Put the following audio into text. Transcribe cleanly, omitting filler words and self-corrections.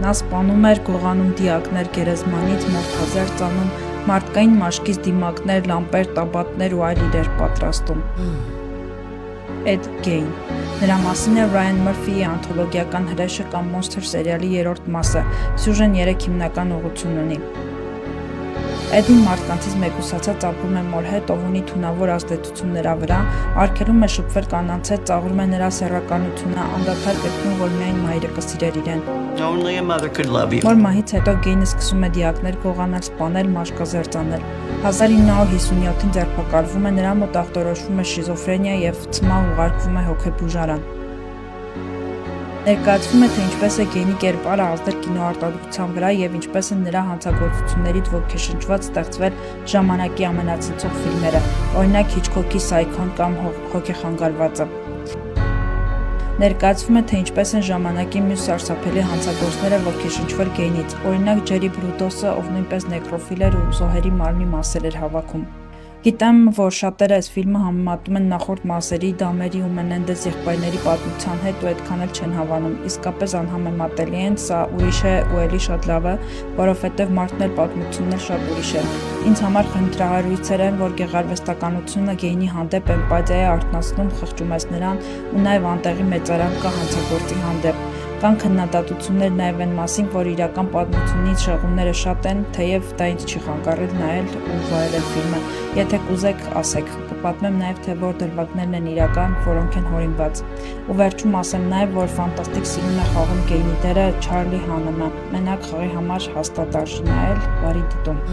Նա սպանում էր, գողանում դիակներ գերեզմանից, մորթազեր ծանում, մարդկային մաշկից դիմակներ, լամպեր, տաբատներ ու այլ իրեր պատրաստում։ Էդ Գեյն։ Նրա մասին է Ռայան Մըրֆիի անթոլոգիական հրեշը կամ Monster սերիալի 3-րդ մասը։ Սյուժեն 3 հիմնական ուղղություն ունի։ Էդին մարդկանցից մեկուսացած ապրում է մոր հետ, ով ունի թունավոր ազդեցություն նրա վրա, արգելում է շփվել կանանց հետ, ծաղրում է նրա սեռականությունը, անդադար կրկնում, որ միայն մայրը կսիրեր իրեն։ Մոր մահից հետո Գեյնը սկսում է դիակներ գողանալ, սպանել, մաշկազերծանել։ 1957-ին ձերբակալվում է, նրա մոտ ախտորոշվում է շիզոֆրենիա և ցմահ ուղարկվում է հոգեբուժարան։ Ներկայացվում է, թե ինչպես է Գեյնի կերպարը ազդել կինոարտադրության վրա և ինչպես են նրա հանցագործություններից ոգեշնչված ստեղծվել ժամանակի ամենացնցող ֆիլմերը, օրինակ Հիչքոքի «Սայքոն» կամ «Հոգեխանգարվածը»։ Ներկայացվում է, թե ինչպես են ժամանակի մյուս սարսափելի հանցագործները ոգեշնչվել Գեյնից, օրինակ Ջերի Բրուտոսը, ով նույնպես նեկրոֆիլ էր ու զոհերի մարմնի մասեր էր հավաքում։ Գիտեմ, որ շատերը այս ֆիլմը համեմատում են նախորդ մասերի, Դամերի ու Մենենդես եղբայրների պատմության հետ ու այդքան էլ չեն հավանում, իսկապես անհամեմատելի են, սա ուրիշ է ու էլի շատ լավ է, որովհետև մարդն էլ պատմությունն էլ շատ ուրիշ է։ Ինձ համար խնդրահարույցեր են, որ գեղարվեստականությունը Գեյնի հանդեպ էմպաթիա է արթնացնում, խղճում ես նրան ու նաև անտեղի մեծարան կա հանցագործի հանդեպ։ Կան քննադատություններ նաև այն մասին, որ իրական պատմությունից շեղումները շատ են, թեև դա ինձ չի խանգարել նայել ու վայելել ֆիլմը։ Եթե կուզեք, ասեք, կպատմեմ նաև, թե որ դրվագներն են իրական, որոնք են հորինված։ Ու վերջում ասեմ նաև, որ ֆանտաստիկ սիրուն է խաղում Գեյնի դերը Չարլի Հանեմը։ Մենակ խաղի համար հաստատ արժի նայել, բարի դիտում։